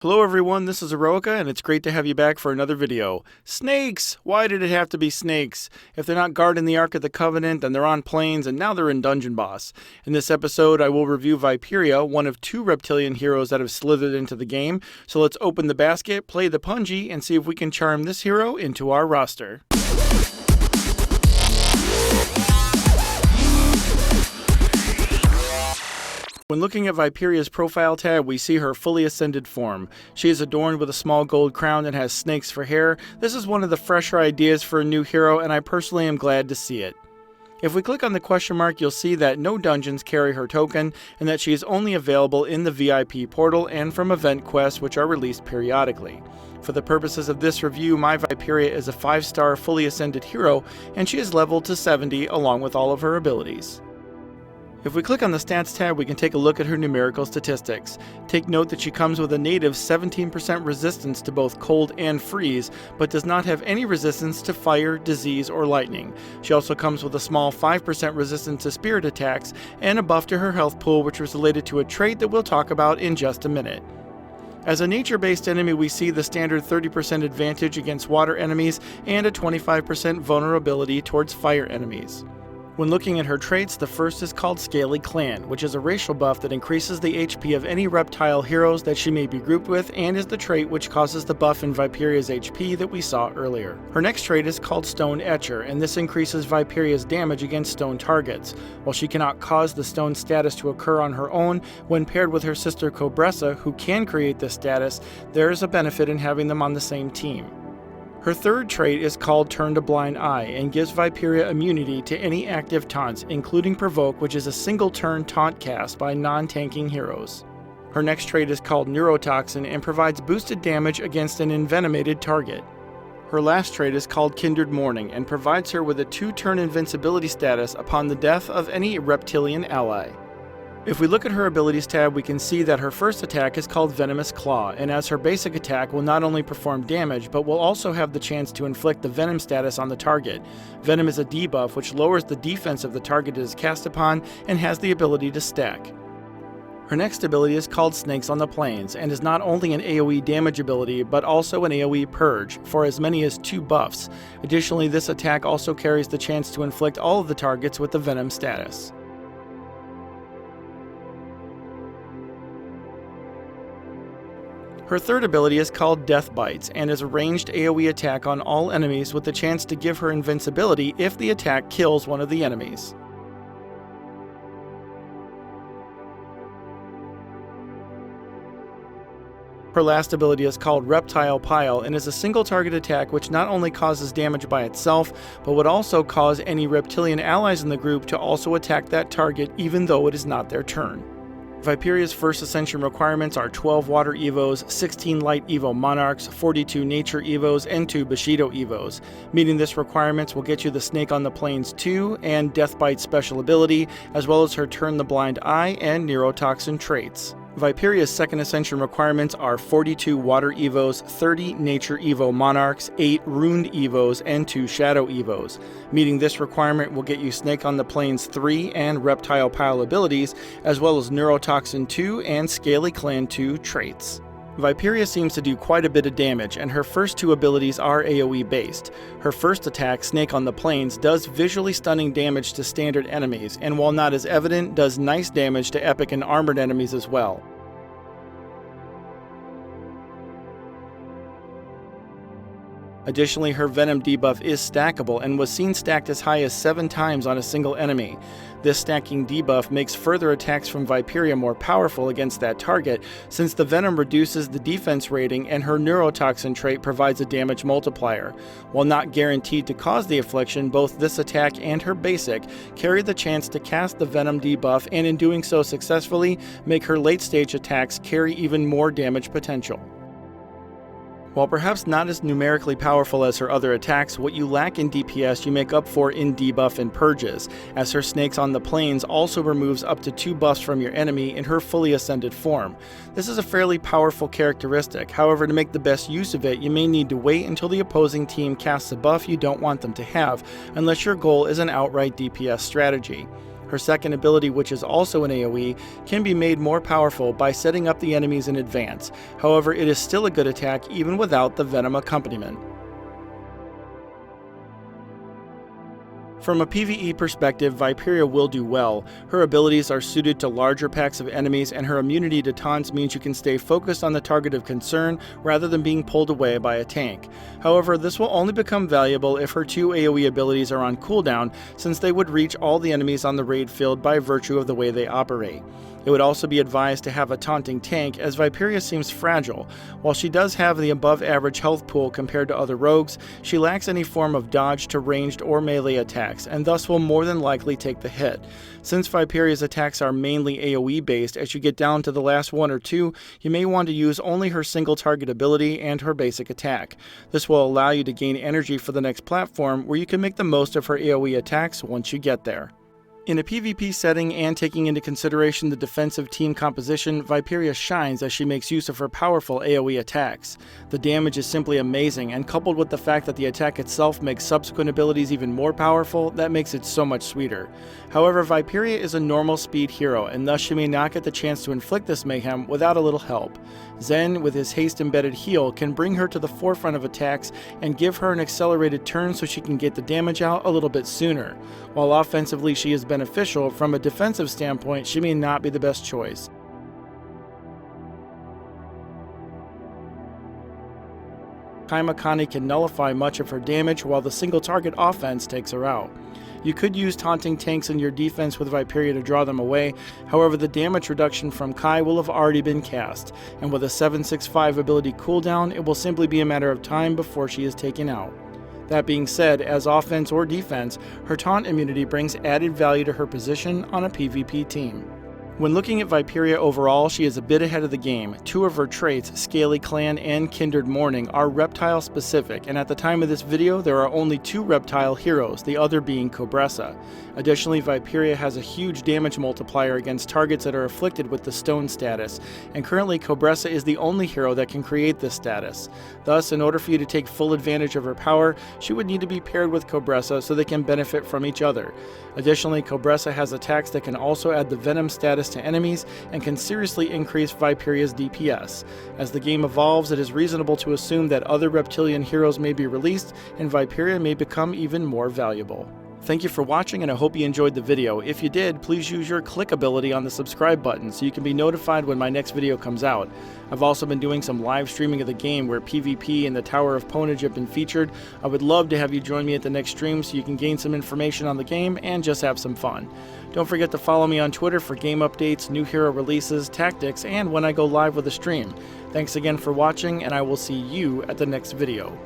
Hello everyone, this is Aeroica, and it's great to have you back for another video. Snakes! Why did it have to be snakes? If they're not guarding the Ark of the Covenant, then they're on planes, and now they're in Dungeon Boss. In this episode, I will review Viperia, one of two reptilian heroes that have slithered into the game. So let's open the basket, play the punji, and see if we can charm this hero into our roster. When looking at Viperia's profile tab, we see her fully ascended form. She is adorned with a small gold crown and has snakes for hair. This is one of the fresher ideas for a new hero, and I personally am glad to see it. If we click on the question mark, you'll see that no dungeons carry her token, and that she is only available in the VIP portal and from event quests, which are released periodically. For the purposes of this review, my Viperia is a 5-star fully ascended hero, and she is leveled to 70 along with all of her abilities. If we click on the Stats tab, we can take a look at her numerical statistics. Take note that she comes with a native 17% resistance to both cold and freeze, but does not have any resistance to fire, disease, or lightning. She also comes with a small 5% resistance to spirit attacks, and a buff to her health pool, which is related to a trait that we'll talk about in just a minute. As a nature-based enemy, we see the standard 30% advantage against water enemies and a 25% vulnerability towards fire enemies. When looking at her traits, the first is called Scaly Clan, which is a racial buff that increases the HP of any reptile heroes that she may be grouped with, and is the trait which causes the buff in Viperia's HP that we saw earlier. Her next trait is called Stone Etcher, and this increases Viperia's damage against stone targets. While she cannot cause the stone status to occur on her own, when paired with her sister Cobressa, who can create this status, there is a benefit in having them on the same team. Her third trait is called Turn to Blind Eye and gives Viperia immunity to any active taunts, including Provoke, which is a single turn taunt cast by non-tanking heroes. Her next trait is called Neurotoxin and provides boosted damage against an envenomated target. Her last trait is called Kindred Mourning and provides her with a 2-turn invincibility status upon the death of any reptilian ally. If we look at her abilities tab, we can see that her first attack is called Venomous Claw, and as her basic attack will not only perform damage, but will also have the chance to inflict the Venom status on the target. Venom is a debuff which lowers the defense of the target it is cast upon and has the ability to stack. Her next ability is called Snakes on the Plains, and is not only an AoE damage ability, but also an AoE purge, for as many as 2 buffs. Additionally, this attack also carries the chance to inflict all of the targets with the Venom status. Her third ability is called Death Bytes, and is a ranged AoE attack on all enemies with the chance to give her invincibility if the attack kills one of the enemies. Her last ability is called Reptile Pile and is a single target attack which not only causes damage by itself, but would also cause any reptilian allies in the group to also attack that target even though it is not their turn. Viperia's first Ascension requirements are 12 Water Evos, 16 Light Evo Monarchs, 42 Nature Evos, and 2 Bushido Evos. Meeting this requirements will get you the Snake on the Plains 2 and Death Bite special ability, as well as her Turn the Blind Eye and Neurotoxin traits. Viperia's second Ascension requirements are 42 Water Evos, 30 Nature Evo Monarchs, 8 Runed Evos, and 2 Shadow Evos. Meeting this requirement will get you Snake on the Plains 3 and Reptile Pile abilities, as well as Neurotoxin 2 and Scaly Clan 2 traits. Viperia seems to do quite a bit of damage, and her first 2 abilities are AoE based. Her first attack, Snake on the Plains, does visually stunning damage to standard enemies, and while not as evident, does nice damage to epic and armored enemies as well. Additionally, her Venom debuff is stackable and was seen stacked as high as 7 times on a single enemy. This stacking debuff makes further attacks from Viperia more powerful against that target, since the Venom reduces the defense rating and her Neurotoxin trait provides a damage multiplier. While not guaranteed to cause the affliction, both this attack and her basic carry the chance to cast the Venom debuff, and in doing so successfully, make her late stage attacks carry even more damage potential. While perhaps not as numerically powerful as her other attacks, what you lack in DPS you make up for in debuff and purges, as her Snakes on the Plains also removes up to 2 buffs from your enemy in her fully ascended form. This is a fairly powerful characteristic, however to make the best use of it you may need to wait until the opposing team casts a buff you don't want them to have, unless your goal is an outright DPS strategy. Her second ability, which is also an AoE, can be made more powerful by setting up the enemies in advance. However, it is still a good attack even without the venom accompaniment. From a PvE perspective, Viperia will do well. Her abilities are suited to larger packs of enemies, and her immunity to taunts means you can stay focused on the target of concern rather than being pulled away by a tank. However, this will only become valuable if her 2 AoE abilities are on cooldown, since they would reach all the enemies on the raid field by virtue of the way they operate. It would also be advised to have a taunting tank, as Viperia seems fragile. While she does have the above average health pool compared to other rogues, she lacks any form of dodge to ranged or melee attacks, and thus will more than likely take the hit. Since Viperia's attacks are mainly AoE based, as you get down to the last 1 or 2, you may want to use only her single target ability and her basic attack. This will allow you to gain energy for the next platform, where you can make the most of her AoE attacks once you get there. In a PvP setting and taking into consideration the defensive team composition, Viperia shines as she makes use of her powerful AoE attacks. The damage is simply amazing, and coupled with the fact that the attack itself makes subsequent abilities even more powerful, that makes it so much sweeter. However, Viperia is a normal speed hero, and thus she may not get the chance to inflict this mayhem without a little help. Zen, with his haste-embedded heal, can bring her to the forefront of attacks and give her an accelerated turn so she can get the damage out a little bit sooner. While offensively she is beneficial, from a defensive standpoint she may not be the best choice. Kaimakani can nullify much of her damage while the single target offense takes her out. You could use taunting tanks in your defense with Viperia to draw them away, however the damage reduction from Kai will have already been cast, and with a 765 ability cooldown, it will simply be a matter of time before she is taken out. That being said, as offense or defense, her taunt immunity brings added value to her position on a PvP team. When looking at Viperia overall, she is a bit ahead of the game. 2 of her traits, Scaly Clan and Kindred Mourning, are Reptile specific, and at the time of this video there are only 2 Reptile heroes, the other being Cobressa. Additionally, Viperia has a huge damage multiplier against targets that are afflicted with the Stone status, and currently Cobressa is the only hero that can create this status. Thus, in order for you to take full advantage of her power, she would need to be paired with Cobressa so they can benefit from each other. Additionally, Cobressa has attacks that can also add the venom status to enemies and can seriously increase Viperia's DPS. As the game evolves, it is reasonable to assume that other reptilian heroes may be released and Viperia may become even more valuable. Thank you for watching, and I hope you enjoyed the video. If you did, please use your click ability on the subscribe button so you can be notified when my next video comes out. I've also been doing some live streaming of the game where PvP and the Tower of Ponage have been featured. I would love to have you join me at the next stream so you can gain some information on the game and just have some fun. Don't forget to follow me on Twitter for game updates, new hero releases, tactics, and when I go live with a stream. Thanks again for watching, and I will see you at the next video.